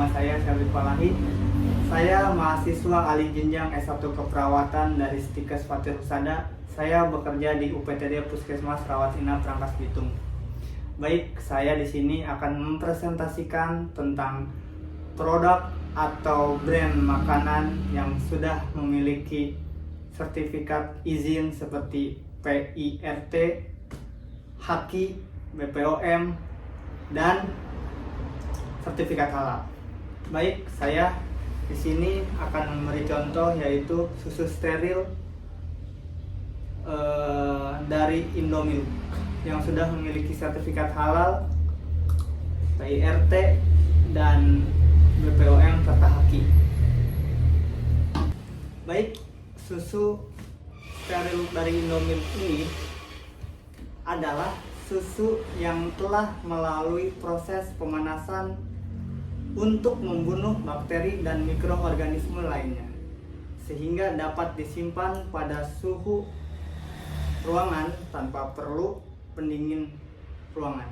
nama saya Syarif Falahi. Saya mahasiswa ahli jenjang S1 Keperawatan dari Stikes Fatir Husada. Saya bekerja di UPTD Puskesmas Rawat Inap Rangkas Bitung. Baik, saya di sini akan mempresentasikan tentang produk atau brand makanan yang sudah memiliki sertifikat izin seperti PIRT, HAKI, BPOM, dan sertifikat halal. Baik, saya di sini akan memberi contoh yaitu susu steril dari Indomilk yang sudah memiliki sertifikat halal, PIRT, dan BPOM serta HAKI. Baik, susu steril dari Indomilk ini adalah susu yang telah melalui proses pemanasan untuk membunuh bakteri dan mikroorganisme lainnya, sehingga dapat disimpan pada suhu ruangan tanpa perlu pendingin ruangan.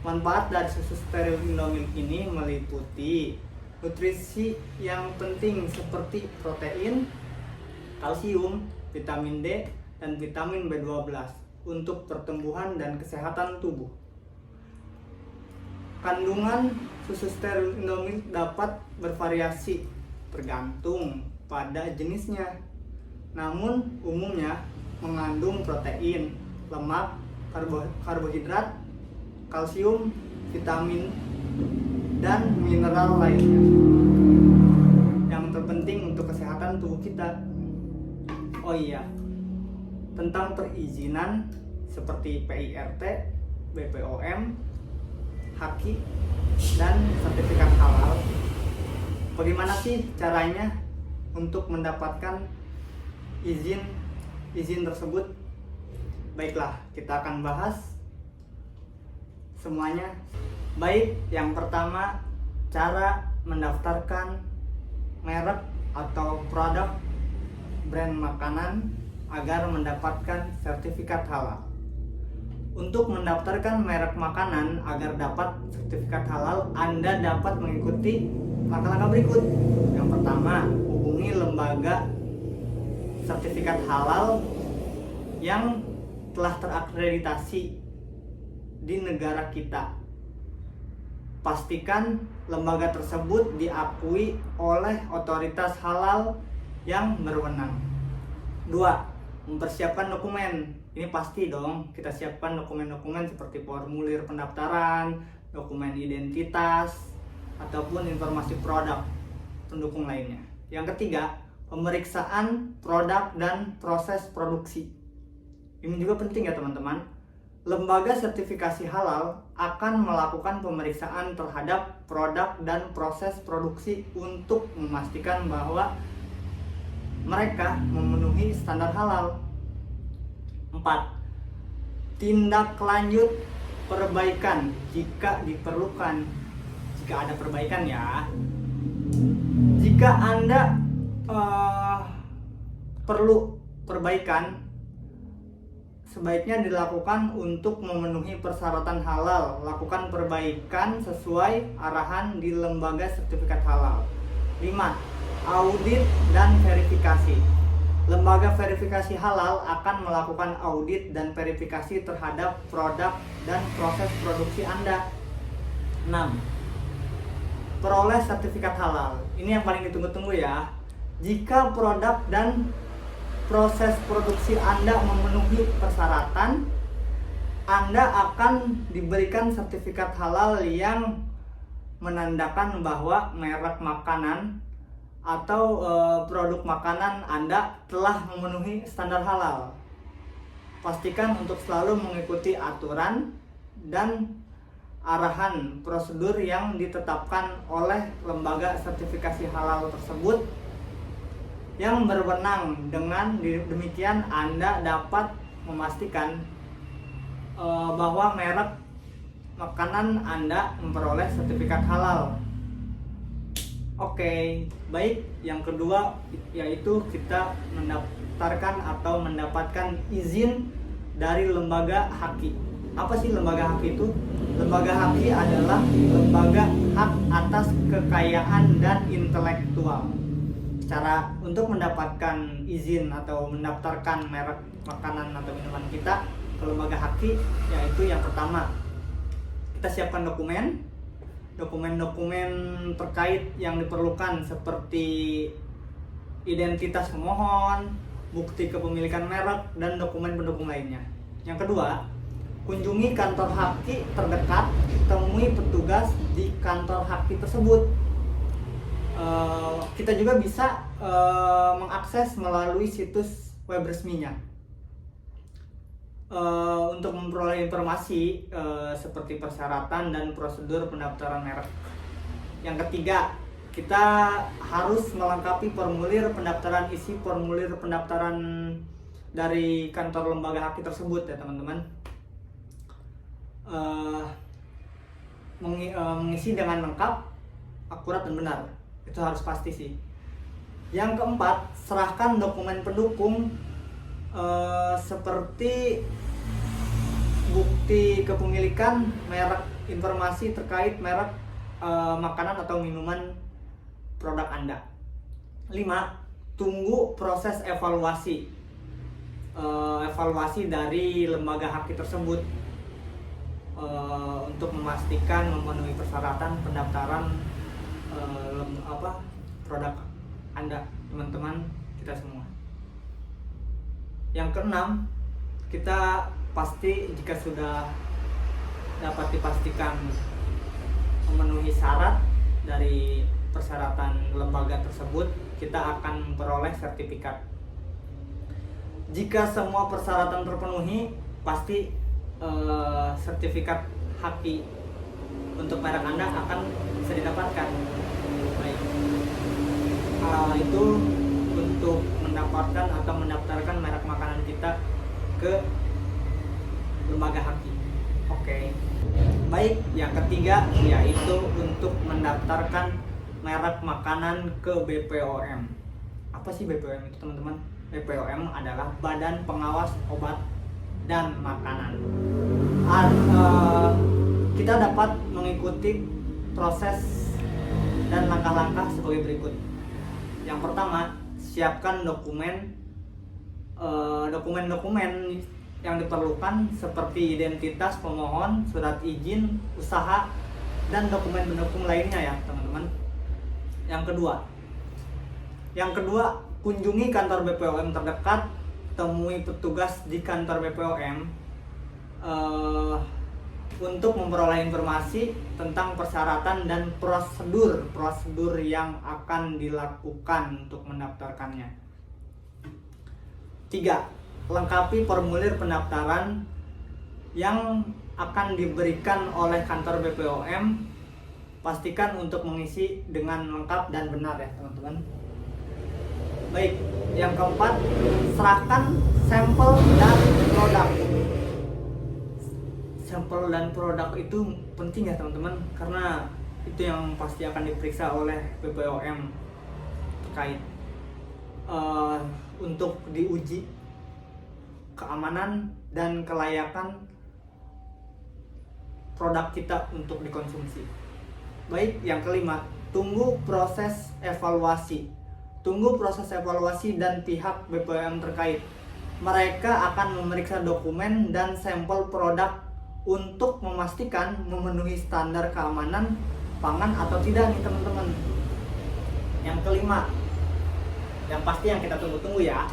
Manfaat dari susu steril Indomilk ini meliputi nutrisi yang penting seperti protein, kalsium, vitamin D, dan vitamin B12 untuk pertumbuhan dan kesehatan tubuh. Kandungan susu steril Indomilk dapat bervariasi tergantung pada jenisnya. Namun umumnya mengandung protein, lemak, karbohidrat, kalsium, vitamin, dan mineral lainnya yang terpenting untuk kesehatan tubuh kita. Oh iya, tentang perizinan seperti PIRT, BPOM, HAKI, dan sertifikat halal. Bagaimana sih caranya untuk mendapatkan izin tersebut? Baiklah, kita akan bahas semuanya. Baik, yang pertama, cara mendaftarkan merek atau produk brand makanan agar mendapatkan sertifikat halal. Untuk mendaftarkan merek makanan agar dapat sertifikat halal, Anda dapat mengikuti langkah-langkah berikut. Yang pertama, hubungi lembaga sertifikat halal yang telah terakreditasi di negara kita. Pastikan lembaga tersebut diakui oleh otoritas halal yang berwenang. 2. Mempersiapkan dokumen. Ini pasti dong, kita siapkan dokumen-dokumen seperti formulir pendaftaran, dokumen identitas, ataupun informasi produk pendukung lainnya. Yang ketiga, pemeriksaan produk dan proses produksi. Ini juga penting ya teman-teman. Lembaga sertifikasi halal akan melakukan pemeriksaan terhadap produk dan proses produksi untuk memastikan bahwa mereka memenuhi standar halal. 4. Tindak lanjut perbaikan jika diperlukan. Jika ada perbaikan ya. Jika Anda perlu perbaikan, sebaiknya dilakukan untuk memenuhi persyaratan halal. Lakukan perbaikan sesuai arahan di lembaga sertifikat halal. 5. Audit dan verifikasi. Lembaga verifikasi halal akan melakukan audit dan verifikasi terhadap produk dan proses produksi Anda. 6. Peroleh sertifikat halal. Ini yang paling ditunggu-tunggu ya. Jika produk dan proses produksi Anda memenuhi persyaratan, Anda akan diberikan sertifikat halal yang menandakan bahwa merek makanan atau produk makanan Anda telah memenuhi standar halal. Pastikan untuk selalu mengikuti aturan dan arahan prosedur yang ditetapkan oleh lembaga sertifikasi halal tersebut yang berwenang. Dengan demikian Anda dapat memastikan bahwa merek makanan Anda memperoleh sertifikat halal. Oke, baik. Yang kedua yaitu kita mendaftarkan atau mendapatkan izin dari lembaga HAKI. Apa sih lembaga HAKI itu? Lembaga HAKI adalah lembaga hak atas kekayaan dan intelektual. Cara untuk mendapatkan izin atau mendaftarkan merek makanan atau minuman kita ke lembaga haki, yaitu yang pertama, kita siapkan dokumen-dokumen terkait yang diperlukan seperti identitas pemohon, bukti kepemilikan merek, dan dokumen pendukung lainnya. Yang kedua, kunjungi kantor haki terdekat, temui petugas di kantor haki tersebut. Kita juga bisa mengakses melalui situs web resminya untuk memperoleh informasi seperti persyaratan dan prosedur pendaftaran merek. Yang ketiga, kita harus melengkapi formulir pendaftaran, isi formulir pendaftaran dari kantor lembaga haki tersebut ya teman-teman. Mengisi dengan lengkap, akurat dan benar, itu harus pasti sih. Yang keempat, serahkan dokumen pendukung seperti bukti kepemilikan merek, informasi terkait merek makanan atau minuman produk Anda. 5. Tunggu proses evaluasi dari lembaga haki tersebut untuk memastikan memenuhi persyaratan pendaftaran produk Anda, teman-teman kita semua. Yang keenam, kita pasti jika sudah dapat dipastikan memenuhi syarat dari persyaratan lembaga tersebut, kita akan memperoleh sertifikat. Jika semua persyaratan terpenuhi, pasti sertifikat haki untuk merek Anda akan bisa didapatkan. Baik, itu untuk mendapatkan atau mendaftarkan merek makanan kita ke lembaga haki. Oke. Baik, yang ketiga yaitu untuk mendaftarkan merek makanan ke BPOM. Apa sih BPOM itu, teman-teman? BPOM adalah Badan Pengawas Obat dan Makanan. Kita dapat mengikuti proses dan langkah-langkah sebagai berikut. Yang pertama, siapkan dokumen yang diperlukan seperti identitas pemohon, surat izin usaha, dan dokumen pendukung lainnya ya teman-teman. Yang kedua, kunjungi kantor BPOM terdekat, temui petugas di kantor BPOM untuk memperoleh informasi tentang persyaratan dan prosedur yang akan dilakukan untuk mendaftarkannya. 3. Lengkapi formulir pendaftaran yang akan diberikan oleh kantor BPOM. Pastikan untuk mengisi dengan lengkap dan benar ya teman-teman. Baik, yang keempat, serahkan sampel dan produk. Sampel dan produk itu penting ya teman-teman, karena itu yang pasti akan diperiksa oleh BPOM terkait untuk diuji keamanan dan kelayakan produk kita untuk dikonsumsi. Baik, yang kelima, tunggu proses evaluasi. Tunggu proses evaluasi dan pihak BPOM terkait. Mereka akan memeriksa dokumen dan sampel produk untuk memastikan memenuhi standar keamanan pangan atau tidak nih teman-teman. Yang kelima, yang pasti yang kita tunggu-tunggu ya,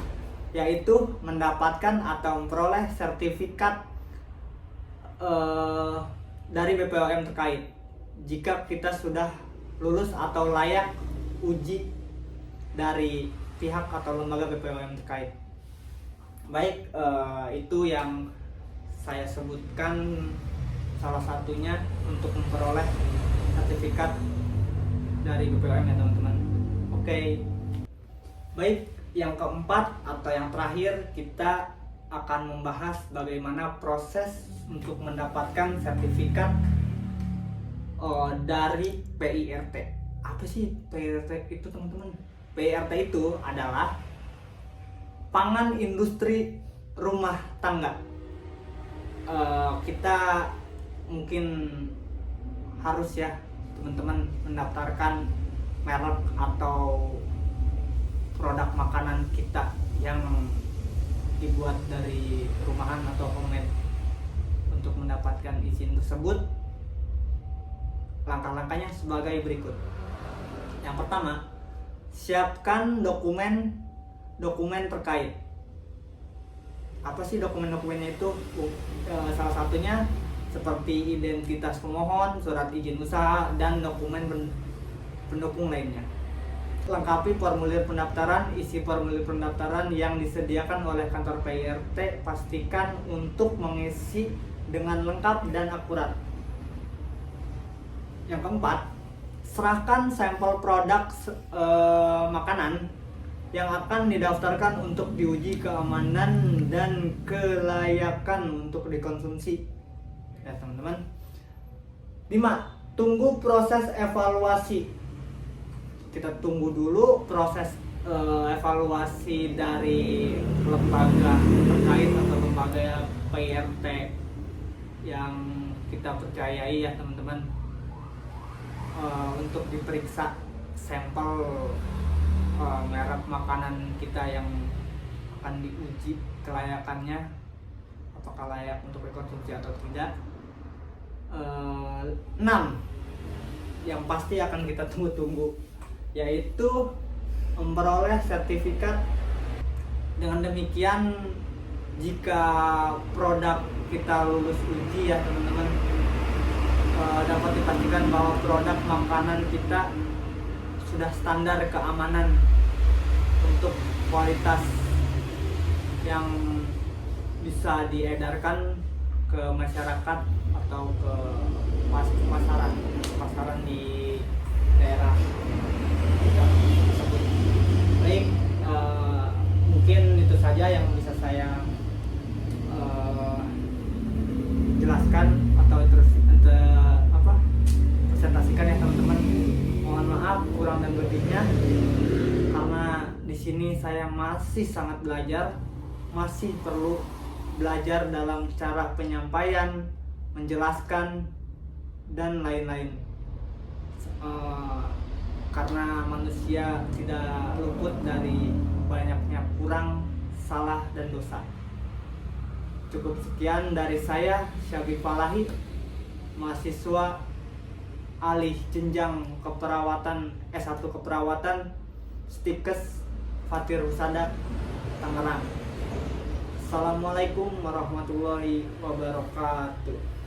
yaitu mendapatkan atau memperoleh sertifikat dari BPOM terkait. Jika kita sudah lulus atau layak uji dari pihak atau lembaga BPOM terkait. Baik, itu yang saya sebutkan salah satunya untuk memperoleh sertifikat dari BPOM ya teman-teman. Oke. Baik, yang keempat atau yang terakhir, kita akan membahas bagaimana proses untuk mendapatkan sertifikat dari PIRT. Apa sih PIRT itu teman-teman? PIRT itu adalah pangan industri rumah tangga. Kita mungkin harus ya teman-teman mendaftarkan merek atau produk makanan kita yang dibuat dari rumahan atau homemade. Untuk mendapatkan izin tersebut, langkah-langkahnya sebagai berikut. Yang pertama, siapkan dokumen terkait. Apa sih dokumen-dokumennya itu? Salah satunya seperti identitas pemohon, surat izin usaha, dan dokumen pendukung lainnya. Lengkapi formulir pendaftaran. Isi formulir pendaftaran yang disediakan oleh kantor PIRT. Pastikan untuk mengisi dengan lengkap dan akurat. Yang keempat, serahkan sampel produk makanan yang akan didaftarkan untuk diuji keamanan dan kelayakan untuk dikonsumsi. Ya teman-teman. 5. Tunggu proses evaluasi. Kita tunggu dulu proses evaluasi dari lembaga terkait atau lembaga PIRT yang kita percayai ya teman-teman, untuk diperiksa sampel merek makanan kita yang akan diuji kelayakannya, apakah layak untuk dikonsumsi atau tidak. 6. Yang pasti akan kita tunggu-tunggu, yaitu memperoleh sertifikat. Dengan demikian, jika produk kita lulus uji ya teman-teman, dapat dipastikan bahwa produk makanan kita sudah standar keamanan untuk kualitas yang bisa diedarkan ke masyarakat atau ke pasaran di daerah tersebut. Baik, mungkin itu saja yang bisa saya jelaskan atau presentasikan ya teman-teman. Mohon maaf kurang dan lebihnya, karena di sini saya masih sangat belajar, masih perlu belajar dalam cara penyampaian, menjelaskan dan lain-lain. Karena manusia tidak luput dari banyaknya kurang, salah dan dosa. Cukup sekian dari saya, Syabik Falahi, mahasiswa alih jenjang keperawatan S1 keperawatan Stikes Fatir Husada, Tangerang. Assalamualaikum warahmatullahi wabarakatuh.